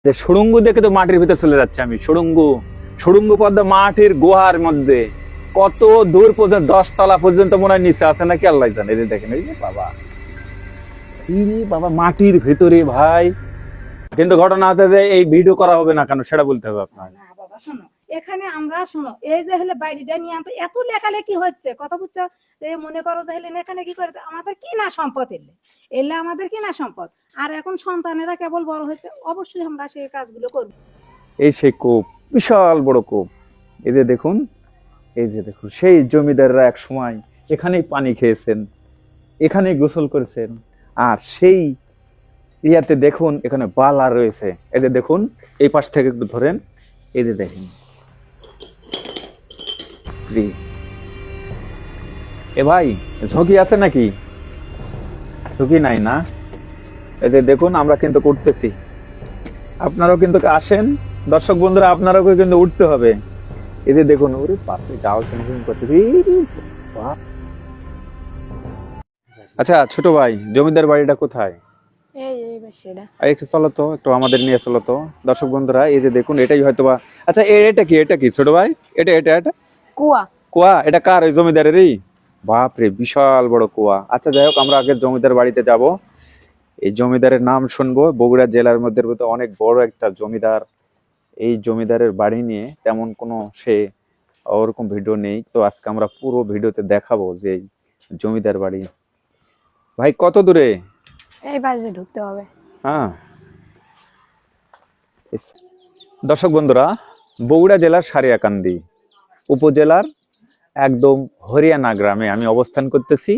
যে সুড়ঙ্গ দেখে তো মাটির ভিতরে চলে যাচ্ছে আমি। সুড়ঙ্গ পদ্মা মাটির গুহার মধ্যে কত দূর পর্যন্ত 10 তলা পর্যন্ত মনে হয় নিচে আছে নাকি আল্লাহ জানে। এই যে দেখেন, এই যে বাবা মাটির ভিতরে ভাই। কিন্তু ঘটনা আছে যে এই ভিডিও করা হবে না কেন সেটা বলতে হবে আপনার। না বাবা শোনো, এখানে আমরা শোনো এই যে হলে বাইরেটা নিয়ে আনতো এত লেখালেখি হচ্ছে, কথা বুঝছো? মনে করো যে হলে এখানে কি করে আমাদের কি না সম্পদ এলে আমাদের কি না সম্পদ। আর এখন সন্তানেরা কেবল বড় হচ্ছে, অবশ্যই আমরা সেই কাজগুলো করবো। এই সেই কূপ, বিশাল বড় কূপ। এই যে দেখুন, সেই জমিদাররা এক সময় এখানেই পানি খেয়েছেন, এখানেই গোসল করেছেন। আর সেই ইয়াতে দেখুন এখানে বালা রয়েছে। এই যে দেখুন, এই পাশ থেকে একটু ধরেন, এই যে দেখেন। এ ভাই, ঝুঁকি আছে নাকি? ঝুঁকি নাই না? এই যে দেখুন, আমরা কিন্তু উঠতেছি, আপনারাও কিন্তু আসেন। দর্শক বন্ধুরা, আপনারাও কিন্তু উঠতে হবে। এই যে দেখুন, ওরে বাপরে, যাও করতে। আচ্ছা ছোট ভাই, জমিদার বাড়িটা কোথায়? একটু চলো তো, একটু আমাদের নিয়ে চলো তো দর্শক বন্ধুরা। এই যে দেখুন, এটাই হয়তোবা। আচ্ছা এটা কি ছোট ভাই? এটা কুয়া। এটা কার? ওই জমিদারেরই? বাপরে, বিশাল বড় কুয়া। আচ্ছা যাই হোক, আমরা আগে জমিদার বাড়িতে যাব। এই জমিদারের নাম শুনবো। বগুড়া জেলার মধ্যে অনেক বড় একটা জমিদার। এই জমিদারের বাড়ি নিয়ে তেমন কোনো ওরকম ভিডিও নেই। তো আজকে আমরা পুরো ভিডিওতে দেখাবো যে জমিদার বাড়ি। ভাই কত দূরে? এই বাড়িতে ঢুকতে হবে। হ্যাঁ দর্শক বন্ধুরা, বগুড়া জেলার সারিয়াকান্দি উপজেলার একদম হরিয়ানা গ্রামে আমি অবস্থান করতেছি।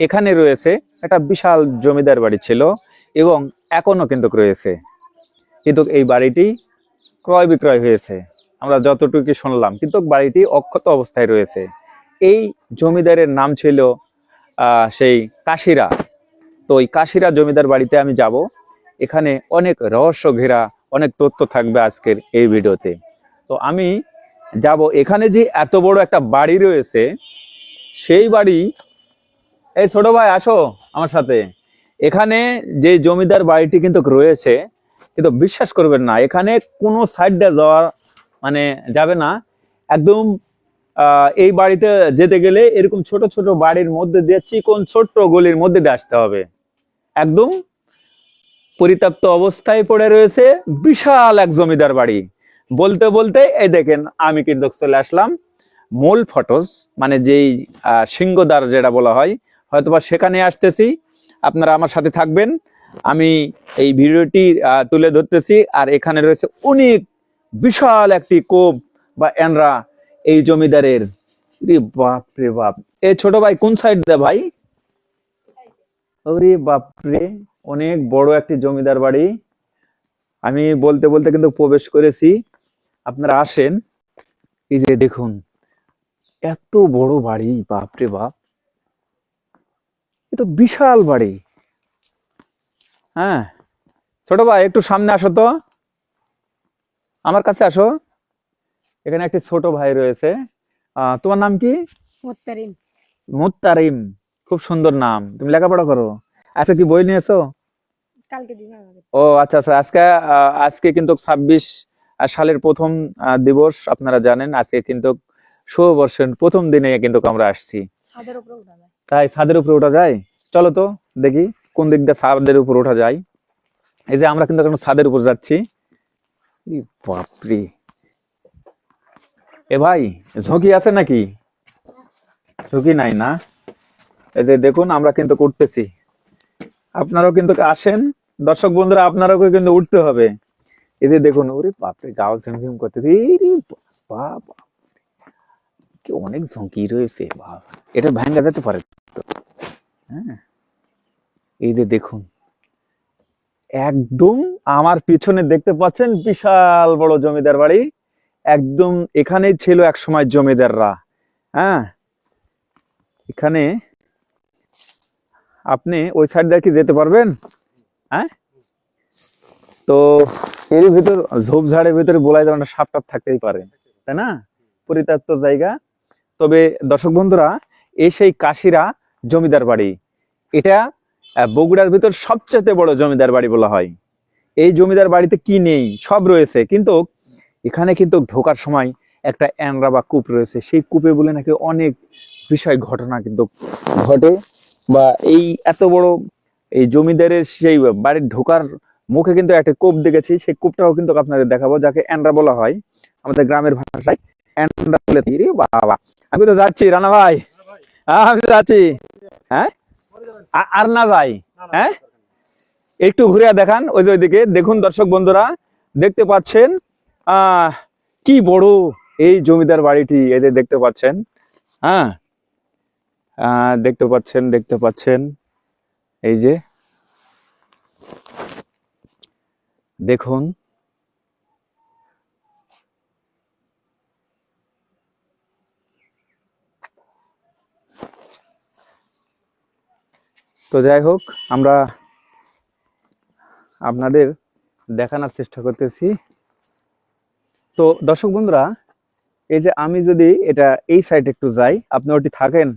এখানে রয়েছে একটা বিশাল জমিদার বাড়ি ছিল এবং এখনো কিন্তু রয়েছে। কিন্তু এই বাড়িটি ক্রয় বিক্রয় হয়েছে আমরা যতটুকু শুনলাম, কিন্তু বাড়িটি অক্ষত অবস্থায় রয়েছে। এই জমিদারের নাম ছিল সেই কাশিরা। তো ওই কাশিরা জমিদার বাড়িতে আমি যাব। এখানে অনেক রহস্য ঘেরা অনেক তথ্য থাকবে আজকের এই ভিডিওতে। তো আমি যাব। এখানে যে এত বড় একটা বাড়ি রয়েছে, সেই বাড়ি, এই ছোট ভাই আসো আমার সাথে। এখানে যে জমিদার বাড়িটি কিন্তু রয়েছে, কিন্তু বিশ্বাস করবেন না, এখানে কোনো সাইড দিয়ে যাওয়া মানে যাবে না। একদম এই বাড়িতে যেতে গেলে এরকম ছোট ছোট বাড়ির মধ্যে দিয়ে চিকন ছোট্ট গলির মধ্যে দিয়ে আসতে হবে। একদম পরিত্যক্ত অবস্থায় পড়ে রয়েছে বিশাল এক জমিদার বাড়ি। বলতে বলতে এই দেখেন, আমি কিন্তু চলে আসলাম মূল ফটস, মানে যেই সিংহদ্বার যেটা বলা হয়, হয়তোবা সেখানে আসতেছি। আপনারা আমার সাথে থাকবেন, আমি এই ভিডিওটি তুলে ধরতেছি। আর এখানে রয়েছে অনেক বিশাল একটি কোপ বা এনরা এই জমিদারের। বাপ রে বাপ। এই ছোট ভাই কোন সাইড দে ভাই? ওরে বাপরে, অনেক বড় একটি জমিদার বাড়ি। আমি বলতে বলতে কিন্তু প্রবেশ করেছি। আপনারা আসেন। এই যে দেখুন, এত বড় বাড়ি, বাপরে বাপ, এ তো বিশাল বাড়ি। হ্যাঁ ছোট ভাই, একটু সামনে আসো তো, আমার কাছে আসো। এখানে একটি ছোট ভাই রয়েছে। তোমার নাম কি? মুত্তারিম। মুত্তারিম, খুব সুন্দর নাম। তুমি লেখাপড়া করো? আচ্ছা, কি বই নিয়েছো? কালকে দিন। ও আচ্ছা আচ্ছা। আজকে কিন্তু 26 সালের প্রথম দিবস, আপনারা জানেন। আজকে কিন্তু শুভবর্ষের প্রথম দিনে কিন্তু আমরা আসছি। ছাদের উপরে উঠা যায়। তাই ছাদের উপরে ওঠা যায়? চলো তো দেখি কোন দিক দিয়ে ছাদের উপর ওঠা যায়। এই যে আমরা কিন্তু এখন ছাদের উপর যাচ্ছি। বাপরে, এ ভাই, ঝুঁকি আছে নাকি? ঝুঁকি নাই না? এই যে দেখুন, আমরা কিন্তু উঠতেছি, আপনারাও কিন্তু আসেন। দর্শক বন্ধুরা, আপনারাও কিন্তু উঠতে হবে। এই যে দেখুন, ওরে বাপরে, গাও ঝিমঝিম করতেছে। বাবা, অনেক ঝুঁকি রয়েছে। বাবা, এটা ভাঙা যেতে পারে। হ্যাঁ, এই যে দেখুন, একদম আমার পিছনে দেখতে পাচ্ছেন বিশাল বড় জমিদার বাড়ি। একদম এখানেই ছিল এক সময় জমিদাররা। হ্যাঁ, এখানে আপনি ওই সাইড দিয়ে কি যেতে পারবেন? হ্যাঁ, তো এর ভিতর ঝোপঝাড়ের ভিতরে বলাই ধরনের সাপ টাপ থাকতেই পারে, তাই না? পরিত্যক্ত জায়গা। তবে দর্শক বন্ধুরা, এই সেই কাশিরা জমিদার বাড়ি। এটা বগুড়ার ভিতর সবচেয়ে বড় জমিদার বাড়ি বলা হয়। এই জমিদার বাড়িতে কি নেই সব রয়েছে, কিন্তু এখানে কিন্তু ঢোকার সময় একটা অ্যানরা বা কূপ রয়েছে, সেই কূপে বলে নাকি অনেক বিষয় ঘটনা কিন্তু ঘটে। বা এই এত বড় এই জমিদারের সেই বাড়ির ঢোকার মুখে কিন্তু একটা কূপ দেখেছি, সেই কূপটাও কিন্তু আপনাদের দেখাবো, যাকে অ্যানরা বলা হয় আমাদের গ্রামের ভাষায় অ্যানরা বলে থাকি। রে বাবা, আমি তো যাচ্ছি রানা ভাই, আমি তো যাচ্ছি। হ্যাঁ, আর না যাই? হ্যাঁ, একটু ঘুরে দেখান ওই যে ওইদিকে দেখুন। দর্শক বন্ধুরা দেখতে পাচ্ছেন কি বড় এই জমিদার বাড়িটি, এদের দেখতে পাচ্ছেন। হ্যাঁ, দেখতে পাচ্ছেন এই যে দেখুন। তো যাই হোক, আমরা আপনাদের দেখানোর চেষ্টা করতেছি। তো দর্শক বন্ধুরা, এই যে আমি যদি এটা এই সাইডে একটু যাই, আপনি ওটি থাকেন,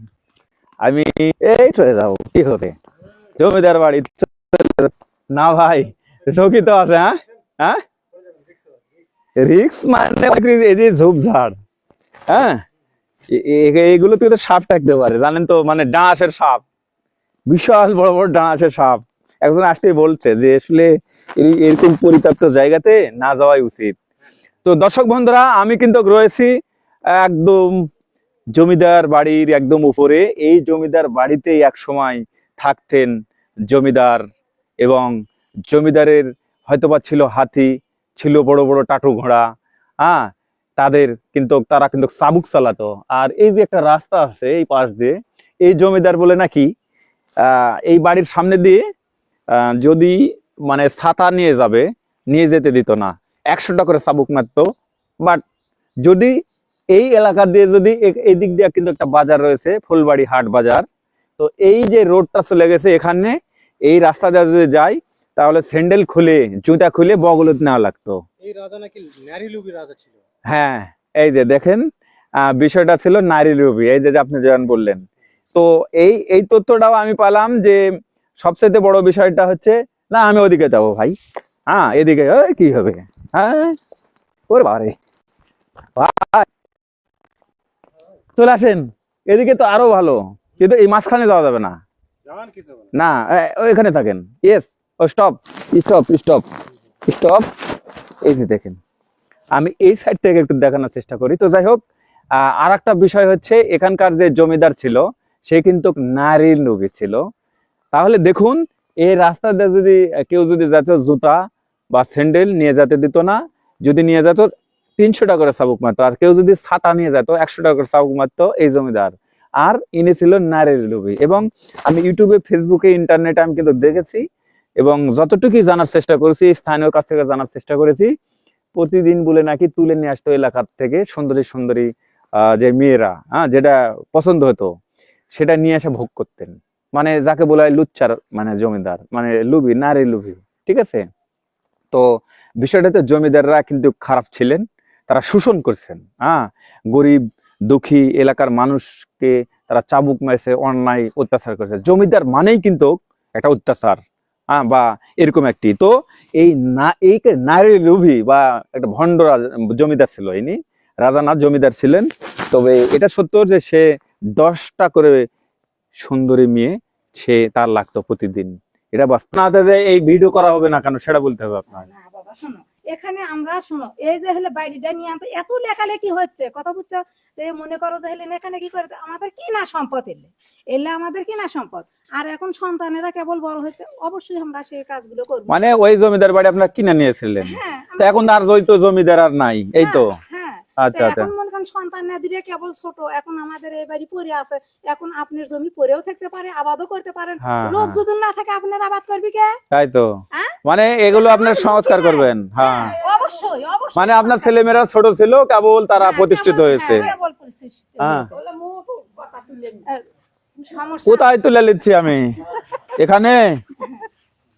আমি এই চলে যাবো, কি হবে জমিদার বাড়ি। না ভাই, ঝুঁকি তো আছে। হ্যাঁ হ্যাঁ, রিক্স মানে এই যে ঝোপঝাড়, হ্যাঁ, এগুলো থেকে তো সাপ থাকতে পারে, জানেন তো, মানে ডাঁশের সাপ, বিশাল বড় বড় ডাঁশের সাপ। একজন আসতেই বলছে যে আসলে এরকম পরিত্যক্ত জায়গাতে না যাওয়াই উচিত। তো দর্শক বন্ধুরা, আমি কিন্তু রয়েছি একদম জমিদার বাড়ির একদম উপরে। এই জমিদার বাড়িতেই এক সময় থাকতেন জমিদার, এবং জমিদারের হয়তোবা ছিল হাতি, ছিল বড় বড় টাটু ঘোড়া। হ্যাঁ, তারা কিন্তু চাবুক চালাতো। আর এই যে একটা রাস্তা আছে এই পাশ দিয়ে, এই জমিদার বলে নাকি এই বাড়ির সামনে দিয়ে যদি মানে ছাতা নিয়ে যেতে দিত না, 100 টাকা করে চাবুক মারতো। বাট যদি এই এলাকা দিয়ে যদি এই দিক দিয়ে কিন্তু একটা বাজার রয়েছে, ফুলবাড়ি হাট বাজার, তো এই যে রোডটা চলে গেছে এখানে, এই রাস্তা দিয়ে যদি যাই তাহলে স্যান্ডেল খুলে জুতা খুলে বগলত নেওয়া লাগতো। এই রাজা নাকি নারী লোভী রাজা ছিল। হ্যাঁ, এই যে দেখেন, বিষয়টা ছিল নারী লোভী, এই যে আপনি যেমন বললেন। তো এই তথ্যটাও আমি পেলাম যে সবচেয়ে বড় বিষয়টা হচ্ছে, না আমি ওদিকে যাবো ভাই, হ্যাঁ এদিকে কি হবে, হ্যাঁ ওরে বাবারে ভাই, চলে আসেন, এদিকে তো আরো ভালো, কিন্তু এই মাঝখানে যাওয়া যাবে না। না, ওইখানে থাকেন। ইয়েস, ও স্টপ স্টপ স্টপ স্টপ। এই যে দেখেন, আমি এই সাইড থেকে একটু দেখানোর চেষ্টা করি। তো যাই হোক, আর একটা বিষয় হচ্ছে, এখানকার যে জমিদার ছিল সে কিন্তু নারীর লোভী ছিল। তাহলে দেখুন, এই রাস্তা দিয়ে যদি কেউ যদি যেত, জুতা বা স্যান্ডেল নিয়ে যেতে দিত না। যদি নিয়ে যেত 300 টাকা করে চাবুক মারতো, আর কেউ যদি ছাতা নিয়ে যেত 100 টাকা করে চাবুক মারতো এই জমিদার। আর ইনি ছিল নারীর লোভী। এবং আমি ইউটিউবে, ফেসবুকে, ইন্টারনেটে আমি কিন্তু দেখেছি, এবং যতটুকুই জানার চেষ্টা করেছি, স্থানীয় কাছ থেকে জানার চেষ্টা করেছি, প্রতিদিন বলে নাকি তুলে নিয়ে আসতো এলাকার থেকে সুন্দরী সুন্দরী যে মেয়েরা, হ্যাঁ, যেটা পছন্দ হতো সেটা নিয়ে এসে ভোগ করতেন। মানে যাকে বলা হয় লুচ্চার, মানে জমিদার, মানে লুবি, নারী লুবি। ঠিক আছে? তো বিষয়টাতে জমিদাররা কিন্তু খারাপ ছিলেন, তারা শোষণ করছেন। হ্যাঁ, গরিব দুঃখী এলাকার মানুষকে তারা চাবুক মেরেছে, অন্যায় অত্যাচার করেছে। জমিদার মানেই কিন্তু একটা অত্যাচার, হ্যাঁ, বা এরকম একটি। তো এই নারী লোভী বা একটা ভণ্ড জমিদার ছিল ইনি, রাজা না, জমিদার ছিলেন। তবে এটা সত্য যে সে 10টা করে সুন্দরী মেয়ে তার লাগতো প্রতিদিন। এটা বাস্তব না, এই ভিডিও করা হবে না কেন সেটা বলতে হবে আপনার। না বাবা শোনো, এখানে আমরা শোনো, এই যে হলে বাড়িটা নিয়ে আনতো, এত লেখালেখি হচ্ছে, কথা বুঝছো? এই মনে করো যে হলে এখানে কি করে, আমাদের কি না সম্পদ এলে আমাদের কি না সম্পদ। আর এখন সন্তানেরা কেবল বড় হচ্ছে, অবশ্যই আমরা সেই কাজগুলো করবো। মানে ওই জমিদার বাড়ি আপনারা কিনে নিয়েছিলেন, হ্যাঁ, তো এখন আর তো জমিদার আর নাই, এই তো। হ্যাঁ, আচ্ছা আচ্ছা, এখন মনে করেন সন্তান না দিলে কেবল ছোট, এখন আমাদের এই বাড়ি পড়ে আছে, এখন আপনার জমি পড়েও থাকতে পারে, আবাদও করতে পারেন। হ্যাঁ, লোক হ্যাঁ। যদি না থাকে আপনার আবাদ করবি কে? তাই তো, হ্যাঁ? মানে এগুলো আপনার সংস্কার করবেন। হ্যাঁ, অবশ্যই অবশ্যই। মানে আপনার ছেলেমেয়েরা ছোট ছিল, কেবল তারা হ্যাঁ, প্রতিষ্ঠিত কেবল- হয়েছে। হ্যাঁ, কেবল প্রতিষ্ঠিত হ্যাঁ। হয়েছে। সমস্যা কোথায় তুলে নিচ্ছি আমি এখানে,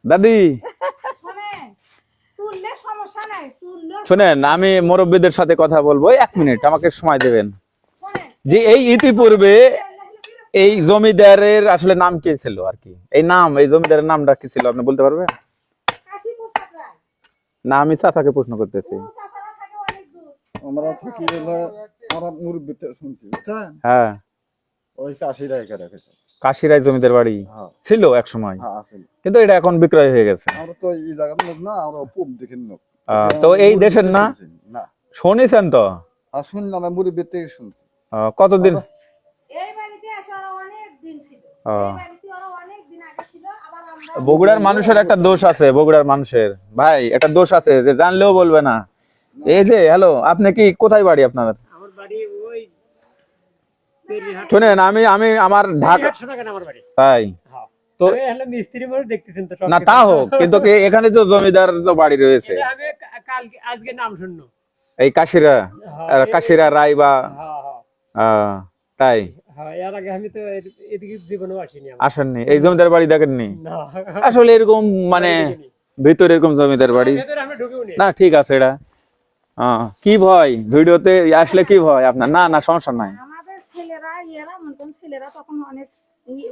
দাদি শোনেন, তুললে সমস্যা নাই, তুললে শুনেন, আমি মুরব্বীদের সাথে কথা বলবো, 1 মিনিট আমাকে সময় দেবেন। শোনেন, যে এই ইতিপূর্বে এই জমিদারের আসলে নাম কি ছিল আর কি, এই জমিদারের নামটা কি ছিল আপনি বলতে পারবেন? কাশীপুর সাকরাই। না আমি চাচাকে প্রশ্ন করতেছি। ও চাচারা থাকে অনেক দূর। আমরা থাকি হলো আমরা মুরব্বিতে শুনছি বুঝছেন হ্যাঁ, ওই 80 টাকা রেখেছে। কাশিরাই জমিদার বাড়ি হ্যাঁ ছিল এক সময়, হ্যাঁ আসলে কিন্তু এটা এখন বিক্রয় হয়ে গেছে। আমরা তো এই জায়গার লোক না, আমরা পূব দিকের লোক। তো এই দেশের না শুনছি না, শুনেছেন তো? আর শুনলাম মুরব্বিতে শুনছি। কতদিন? এই বাড়িতে আসে ওরা অনেক দিন ছিল। আহ। এই বাড়িতে ওরা অনেক দিন আগে ছিল, আবার আমরা বগুড়ার মানুষের একটা দোষ আছে, বগুড়ার মানুষের ভাই একটা দোষ আছে যে জানলেও বলবে না। এই যে হ্যালো, আপনি কি কোথায় বাড়ি আপনার? আমার বাড়ি ওই পেরিহাট। শুনেন, আমি আমি আমার ঢাকা, পেরিহাট সোনাগান আমার বাড়ি। তাই হ্যাঁ। তো আমি হলো মিস্ত্রি মানুষ, দেখতেছেন তো না তা হোক, কিন্তু এখানে তো জমিদার তো বাড়ি রয়েছে, এটা আমি কালকে আজকে নাম শুনলো। এই কাশিরা, হ্যাঁ, কাশিরা রায় বা হ্যাঁ হ্যাঁ তাই হ্যাঁ, এর আগে আমি তো এদিকে জীবনেও আসিনি আমি। আসেননি, এই জমিদার বাড়ি দেখেননি? না, আসলে এরকম মানে ভিতরে এরকম জমিদার বাড়ি ভেতরে আমরা ঢুকেও নি। না, ঠিক আছে এটা কি ভয় ভিডিওতে আসলে কি ভয় আপনার? না না সমস্যা নাই। আমাদের ছেলেরা ইয়েরা মনে করেন ছেলেরা তখন অনেক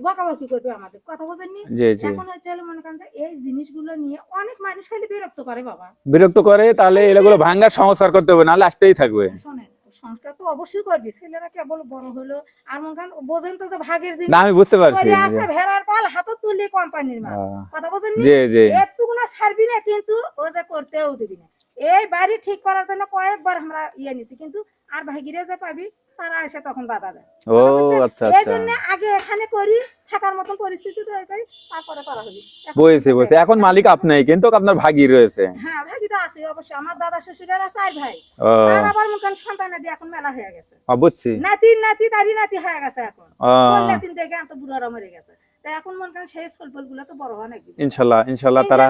বকাবকি করবে আমাদের, কথা বোঝেননি? জি জি, এখন হচ্ছে হলো মনে করেন যে এই জিনিসগুলো নিয়ে অনেক মানুষ খালি বিরক্ত করে বাবা। বিরক্ত করে, তাহলে এগুলো ভাঙ্গার সংস্কার করতে হবে, নাহলে আসতেই থাকবে। শোনেন, সংস্কার তো অবশ্যই করবি, ছেলেরা কেবল বড় হলো আর মনে করেন বোঝেন তো যে ভাগের জিনিস না আমি বুঝতে পারছি। করে আছে ভেড়ার পাল হাতত তুললে কোম্পানির মাল, কথা বোঝেননি? জি জি, একটুকু না ছাড়বি না, কিন্তু ও যে করতেও দিবি না। এই বাড়ি ঠিক করার জন্য কয়েকবার আমরা ইয়ে নিছি, কিন্তু আর ভাগিরে যে পাবি তারা এসে তখন বাধা দেয়। ও কথা আচ্ছা বুঝছেন? এই আচ্ছা, জন্য আগে এখানে করি, থাকার মতন পরিস্থিতি তৈরি করি, তারপরে করা হবি। বুঝছি বুঝছি। এখন মালিক আপনি, কিন্তু আপনার ভাগি রয়েছে। হ্যাঁ ভাগিটা আছে অবশ্যই, আমার দাদা শ্বশুরেরা 4 ভাই, ও তার আবার মতন সন্তান দিয়ে এখন মেলা হয়ে গেছে, বুঝছি। নাতি নাতি তারি নাতি হয়ে গেছে এখন, ও নাতিন থেকে এত বুড়ারা মরে গেছে। তাই এখন মনে করেন সেই সলপল গুলো তো বড় হয় নাকি। ইনশাল্লাহ ইনশাল্লাহ তারা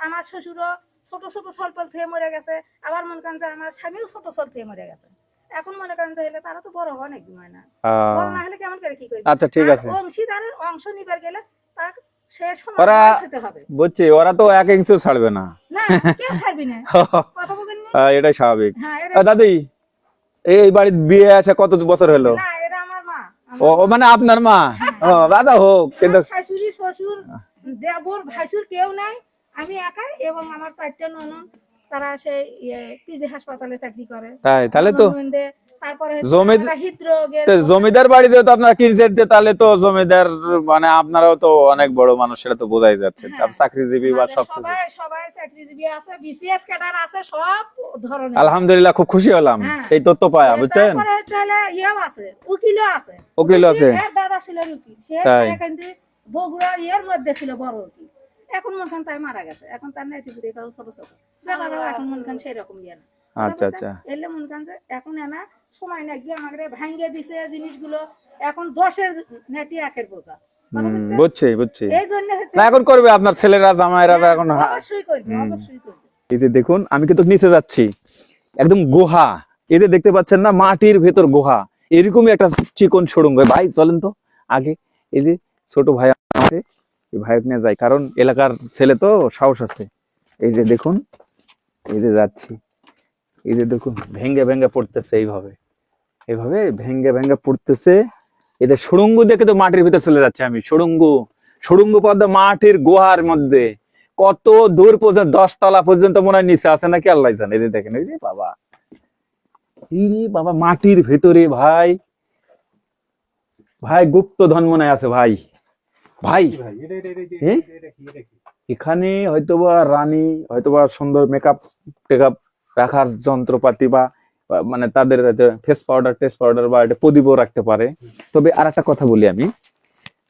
আমার শ্বশুরও ছোট ছোট সলপল থেকে মরে গেছে, আবার মনে করেন যে আমার স্বামীও ছোট সল থেকে মরে গেছে। এখন মনে করেন যে হলে তারা তো বড় হয় নাকি, হয় না? বড় না হলে কেমন করে কি করবে? আচ্ছা ঠিক আছে, অংশীদারের অংশ নিবার গেলে তার সে সময় ওরা হতে হবে বুঝছি, ওরা তো 1 ইঞ্চিও ছাড়বে না। না, কেউ ছাড়বি না, কথা বুঝেননি? এটাই স্বাভাবিক। হ্যাঁ এটা দাদি, এই বাড়ির বিয়ে আসে কত বছর হলো? না, এটা আমার মা, ও মানে আপনার মা? দাদা হোক, কিন্তু আমার শাশুড়ি শ্বশুর দেবর ভাসুর কেউ নাই, আমি একাই এবং আমার 4টা ননদ, তারা সেই পিজি হাসপাতালে চাকরি করে। তাই তাহলে তো ননদে, তারপরে তো জমিদার বাড়িতে তো আপনারা কিনছেন, তাহলে তো জমিদার মানে আপনারাও তো অনেক বড় মানুষ, সেটা তো বোঝাই যাচ্ছে। হ্যাঁ। চাকরিজীবী বা সব কিছু। সবাই সবাই চাকরিজীবী আছে, বিসিএস ক্যাডার আছে, সব ধরনের। আলহামদুলিল্লাহ, খুব খুশি হলাম হ্যাঁ। এই তথ্য পায়া, বুঝছেন? তারপরে হচ্ছে হলো ইয়েও আছে, উকিলও আছে। উকিল আছে? এর দাদা ছিল উকিল, সে তাই? এখান থেকে বগুড়া ইয়ের মধ্যে ছিল বড় উকিল। এখন মনে করেন তাই মারা গেছে, এখন তার নাইটি পুরি এটাও ছোট ছোট ব্যাপারও এখন মনে করেন সেরকম ইয়ে না। আচ্ছা আচ্ছা, এলে মনে করেন যে এখন এনা সময় না গিয়ে আমাকে ভাঙ্গে দিছে জিনিসগুলো, এখন 10-এর নেটি 1-এর বোঝা, কথা বুঝছেন? বুঝছি বুঝছি। এই জন্য হচ্ছে না এখন করবে আপনার ছেলেরা জামাইরা এখন। অবশ্যই করবে, অবশ্যই করবে। এই যে দেখুন, আমি কিন্তু নিচে যাচ্ছি, একদম গুহা, এই যে দেখতে পাচ্ছেন না, মাটির ভেতর গুহা, এরকমই একটা চিকন সুড়ঙ্গ। ভাই চলেন তো আগে, এই যে ছোট ভাই আছে, এই ভাইক নিয়ে যাই, কারণ এলাকার ছেলে তো সাহস আছে। এই যে দেখুন, এই যে যাচ্ছি, এই যে দেখুন ভেঙ্গে ভেঙ্গে পড়তেছে, এইভাবে এইভাবে ভেঙ্গে ভেঙ্গে পড়তেছে। এদের সুড়ঙ্গ দেখে তো মাটির ভিতর চলে যাচ্ছে আমি, সুড়ঙ্গ পদ্ম মাটির গুহার মধ্যে কত দূর পর্যন্ত, 10 তলা পর্যন্ত মনে হয় নিচে আছে নাকি আল্লাহ জানে। এই যে দেখেন, এই যে বাবা, এই রে বাবা, মাটির ভেতরে ভাই, ভাই গুপ্ত ধন মনে হয় আছে ভাই। ভাই এখানে হয়তোবা রানী, হয়তোবা সুন্দর মেকআপ টেকআপ রাখার যন্ত্রপাতি বা মানে তাদের ফেস পাউডার টেস্ট পাউডার বা এটা প্রদীপও রাখতে পারে। তবে আর একটা কথা বলি আমি,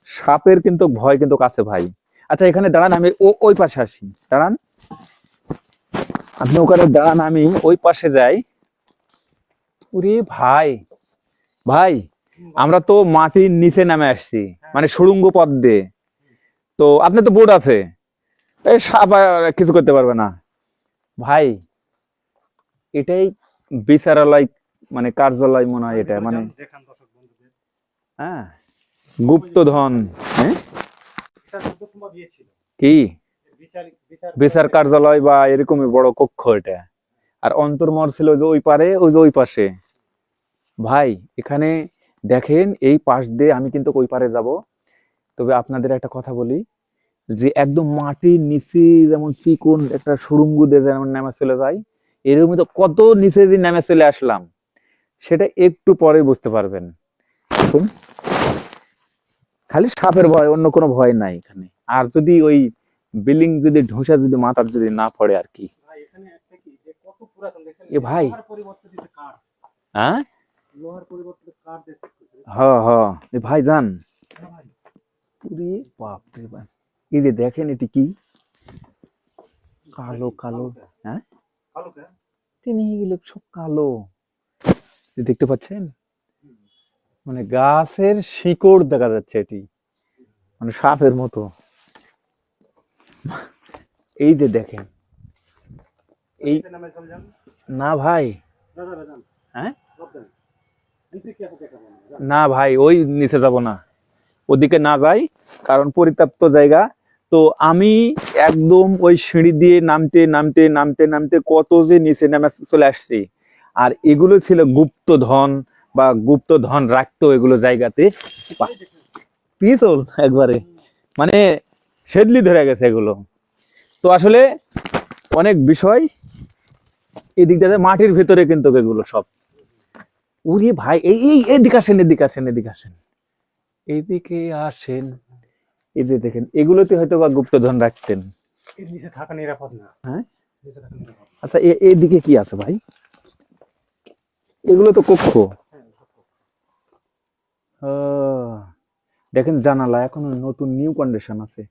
সাপের কিন্তু ভয় কিন্তু আছে ভাই। আচ্ছা এখানে দাঁড়ান, আমি ওই পাশে আসি, দাঁড়ান আপনি ওখানে দাঁড়ান, আমি ওই পাশে যাই। ওরে ভাই, ভাই আমরা তো মাটির নিচে নামে আসছি, মানে সুড়ঙ্গ পথ দিয়ে। তো আপনার তো বোর্ড আছে, এই সাপ কিছু করতে পারবে না ভাই। এটাই বিচারালয়, মানে কার্যালয় মনে হয় এটা, মানে দেখান দর্শক বন্ধুদের, হ্যাঁ গুপ্তধন। হ্যাঁ এটা প্রথম দিয়েছিল কি বিচার বিচার বিচার কার্যালয় বা এরকমই বড় কক্ষ এটা। আর অন্তর্মহল ছিল যে ওই পারে, ওই যে ওই পাশে। ভাই এখানে দেখেন, এই পাশ দিয়ে আমি কিন্তু ওই পারে যাব। তবে আপনাদের একটা কথা বলি, যে একদম মাটির নিচে যেমন চিকন একটা সুড়ঙ্গ দিয়ে যেমন নেমে চলে যায়, এরকম তো কত নিচে যে নেমে চলে আসলাম সেটা একটু পরে বুঝতে পারবেন। দেখুন, খালি সাপের ভয়, অন্য কোনো ভয় নাই এখানে। আর যদি ওই বিল্ডিং যদি ঢোসা যদি মাথার যদি না পড়ে আর কি। ভাই এখানে একটা কি যে কত পুরাতন দেখেন, এ ভাই। লোহার পরিবর্তে দিতে কাঠ, হ্যাঁ লোহার পরিবর্তে কাঠ দিতে। হ হ, এ ভাই যান, হ্যাঁ ভাই, পুরি বাপ রে বাপ, এই যে দেখেন এটি কি কালো কালো। হ্যাঁ, কালো কে? তিনি এগুলো সব কালো, এই দেখতে পাচ্ছেন, মানে গাছের শিকড় দেখা যাচ্ছে, এটি মানে সাপের মতো। এই যে দেখেন, এই নিচে নামে চলে যান। না ভাই, দাদা যান, হ্যাঁ ভাবতেন নিচে কি আছে দেখাবো না, যান। না ভাই, ওই নিচে যাব না, ওদিকে না যাই, কারণ পরিত্যক্ত জায়গা। তো আমি একদম ওই সিঁড়ি দিয়ে নামতে নামতে নামতে নামতে কত যে নিচে নেমে চলে আসছি। আর এগুলো ছিল গুপ্ত ধন বা গুপ্ত ধন রাখতো এগুলো জায়গাতে, পিছল একবারে, মানে সেদলি ধরে গেছে এগুলো। তো আসলে অনেক বিষয় এদিক দিয়ে মাটির ভেতরে কিন্তু এগুলো সব। উরি ভাই, এই এই এদিকে আসেন, এদিকে আসেন, এদিকে আসেন, এইদিকে আসেন। এই যে দেখেন, এগুলোতে হয়তো বা গুপ্তধন রাখতেন। এর নিচে থাকা নিরাপদ না। হ্যাঁ, নিচে থাকা নিরাপদ। আচ্ছা, এইদিকে কি আছে ভাই? এগুলো তো কক্ষ। ও, দেখেন জানালা এখনো নতুন নিউ কন্ডিশন আছে।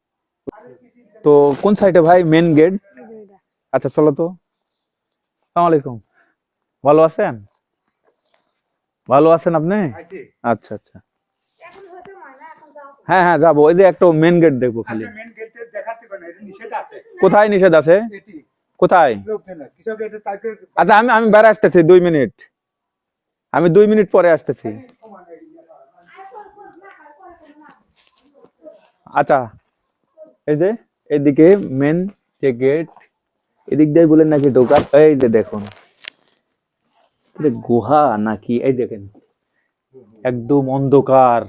তো কোন সাইডে ভাই মেন গেট? এই যে এটা। আচ্ছা চলো তো। আসসালামু আলাইকুম, ভালো আছেন? ভালো আছেন আপনি? আইছে? আচ্ছা আচ্ছা, হ্যাঁ হ্যাঁ যাবো, ওই যে একটা মেন গেট দেখবো খালি। আচ্ছা, মেন গেটে দেখাতে কোন এটা নিষেধ আছে। কোথায় নিষেধ আছে? এটি কোথায়? লোকজন না, কৃষক এটা তাকে আচ্ছা, আমি আমি বেড়ে আসতেছি 2 মিনিট, আমি 2 মিনিট পরে আসতেছি। আচ্ছা, এই যে এদিকে মেন যে গেট, এদিক দিয়ে বলেন নাকি ঢোকার। এই যে দেখুন, এটা গুহা নাকি, এই দেখেন একদম অন্ধকার।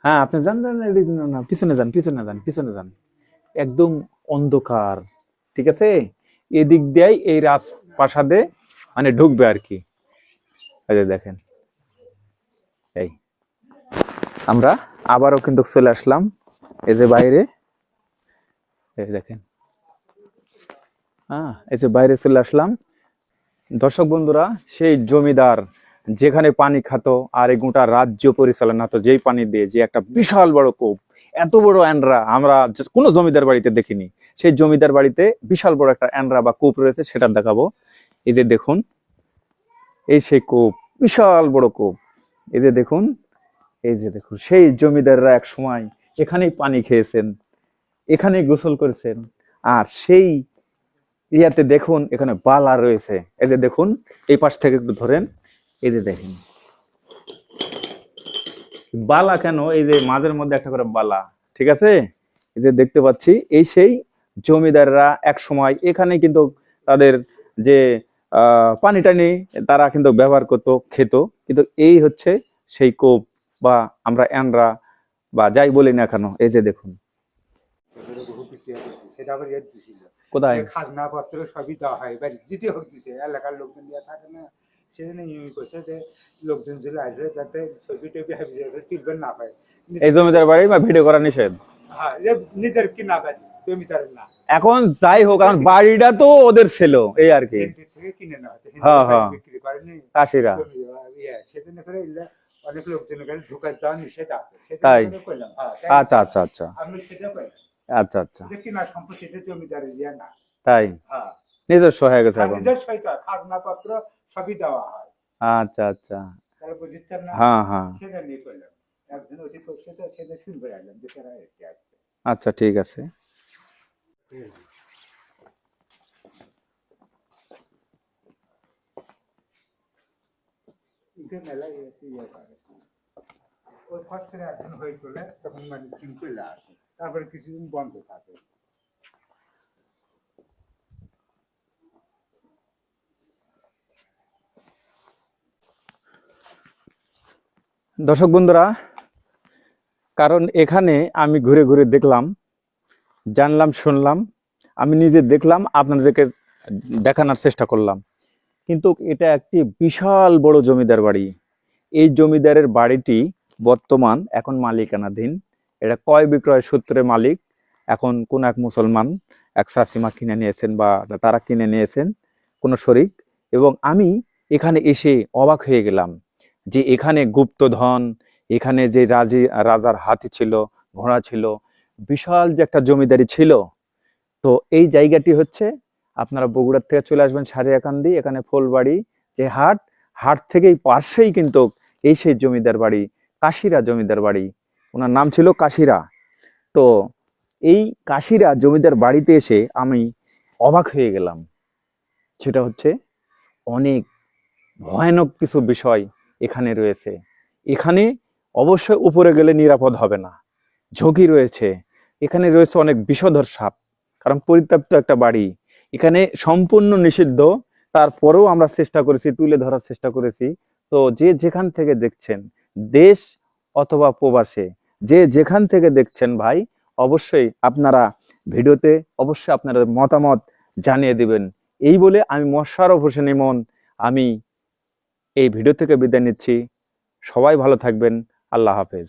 হ্যাঁ আপনি যান যান, এদিক না, না, পিছনে যান, পিছনে যান, পিছনে যান, একদম অন্ধকার। ঠিক আছে, এদিক দিয়ে এই রাজপ্রাসাদে মানে ঢুকবে আর কি। এই যে দেখেন, এই আমরা আবারও কিন্তু চলে আসলাম এই যে বাইরে, এই দেখেন, হ্যাঁ এই যে বাইরে চলে আসলাম। দর্শক বন্ধুরা, সেই জমিদার যেখানে পানি খাতো আর এই গোটা রাজ্য পরিচালনা তো যেই পানি দিয়ে, যে একটা বিশাল বড় কূপ, এত বড় অ্যান্ড্রা আমরা কোনো জমিদার বাড়িতে দেখিনি। সেই জমিদার বাড়িতে বিশাল বড় একটা অ্যান্ড্রা বা কূপ রয়েছে, সেটা দেখাবো। এই যে দেখুন, এই সেই কূপ, বিশাল বড় কূপ। এই যে দেখুন, এই যে দেখুন, সেই জমিদাররা এক সময় এখানেই পানি খেয়েছেন, এখানেই গোসল করেছেন। আর সেই ইয়াতে দেখুন, এখানে বালা রয়েছে। এই যে দেখুন, এই পাশ থেকে একটু ধরেন, এই যে দেখেন বালা কেন, এই যে মাঝের মধ্যে একটা করে বালা, ঠিক আছে, এই যে দেখতে পাচ্ছি। এই সেই জমিদাররা এক সময় এখানে কিন্তু তাদের যে পানি টানি তারা কিন্তু ব্যবহার করতো, খেত। কিন্তু এই হচ্ছে সেই কূপ বা আমরা অ্যানরা বা যাই বলি না কেন। এই যে দেখুন, সেটা আবার ইয়ে দিছিল, কোথায়? খাজনা পত্র সবই দেওয়া হয়, এবার দিতে হোক দিছে, এলাকার লোকজন দিয়ে থাকে না, সেজন্য ইয়ে করছে যে লোকজন যদি আসবে যাতে ছবি টবি হাবি তুলবেন না পায়। এই জমিদার বাড়ি বা ভিডিও করা নিষেধ। হ্যাঁ, নিজের কি না পায়, জমিদারের না, এখন যাই হোক, কারণ বাড়িটা তো ওদের ছিল, এই আর কি। হিন্দি থেকে কিনে নেওয়া হচ্ছে, হ্যাঁ, হ্যাঁ। বিক্রি করেনি কাশিরা। সেজন্য করে অনেক লোকজনের কাছে ঢুকাই দেওয়া নিষেধ আছে, তাই? সেজন্য করলাম। হ্যাঁ, আচ্ছা আচ্ছা আচ্ছা আমি সেটা করলাম, আচ্ছা আচ্ছা, এটা কিনা সম্পত্তিটা জমিদারের ইয়ে না। তাই হ্যাঁ, নিজস্ব হয়ে গেছে আর এখন। নিজের সহিত খাজনা পত্র সবই দেওয়া হয়, আচ্ছা আচ্ছা, তাহলে বুঝছেন না। হ্যাঁ হ্যাঁ, সেজন্য করলাম, একজন ওটি করছে তো সেটা শুনবে আসলাম যে তারা এসে আসছে। আচ্ছা ঠিক আছে। ইটের মেলায় ইয়ে করে, ওই ফার্স্ট করে একজন হয়ে তোলে, তখন মানে চলে আসে, তারপরে কিছুদিন বন্ধ থাকে। দর্শক বন্ধুরা, কারণ এখানে আমি ঘুরে ঘুরে দেখলাম জানলাম, শুনলাম, আমি নিজে দেখলাম, আপনাদেরকে দেখানোর চেষ্টা করলাম। কিন্তু এটা একটি বিশাল বড় জমিদার বাড়ি। এই জমিদারের বাড়িটি বর্তমান এখন মালিকানাধীন। এটা ক্রয় বিক্রয় সূত্রে মালিক এখন কোন এক মুসলমান এক চাষিমা কিনে নিয়েছেন, বা তারা কিনে নিয়েছেন কোন শরিক। এবং আমি এখানে এসে অবাক হয়ে গেলাম যে এখানে গুপ্তধন, এখানে যে রাজার হাতি ছিল, ঘোড়া ছিল, বিশাল যে একটা জমিদারি ছিল। তো এই জায়গাটি হচ্ছে, আপনারা বগুড়ার থেকে চলে আসবেন সারিয়াকান্দি, এখানে ফুলবাড়ি যে হাট, হাট থেকেই পাশেই কিন্তু এই সেই জমিদার বাড়ি, কাশিরা জমিদার বাড়ি। ওনার নাম ছিল কাশিরা। তো এই কাশিরা জমিদার বাড়িতে এসে আমি অবাক হয়ে গেলাম। সেটা হচ্ছে অনেক ভয়ানক কিছু বিষয় এখানে রয়েছে। এখানে অবশ্যই উপরে গেলে নিরাপদ হবে না, ঝুঁকি রয়েছে। এখানে রয়েছে অনেক বিষধর সাপ, কারণ পরিত্যক্ত একটা বাড়ি, এখানে সম্পূর্ণ নিষিদ্ধ। তারপরেও আমরা চেষ্টা করেছি, তুলে ধরার চেষ্টা করেছি। তো যে যেখান থেকে দেখছেন, দেশ অথবা প্রবাসে, যে যেখান থেকে দেখছেন ভাই, অবশ্যই আপনারা ভিডিওতে অবশ্যই আপনাদের মতামত জানিয়ে দিবেন। এই বলে আমি মোশাররফ হোসেন ইমন, আমি এই ভিডিও থেকে বিদায় নিচ্ছি। সবাই ভালো থাকবেন। আল্লাহ হাফেজ।